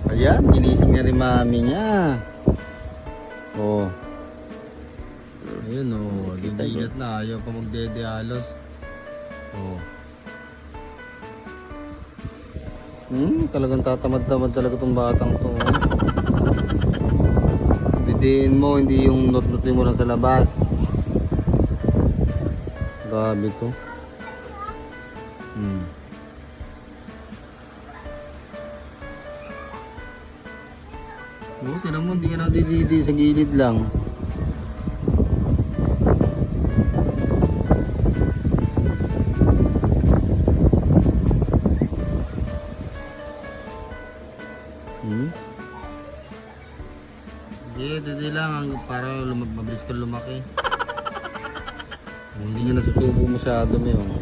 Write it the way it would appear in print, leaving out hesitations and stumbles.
Ayan, ginising na rin mami niya. Oh. Ayun oh, gigilat na. Ayaw pa magdedialos. Oh. Talagang tatamad-tamad talaga tong batang to. Bidiin mo, hindi yung not-notin mo lang sa labas. Grabe to. Buti naman, hindi ka nadididi sa gilid lang. Hindi lang para mabilis ka lumaki. Hindi niya nasusubo masyado mo yun.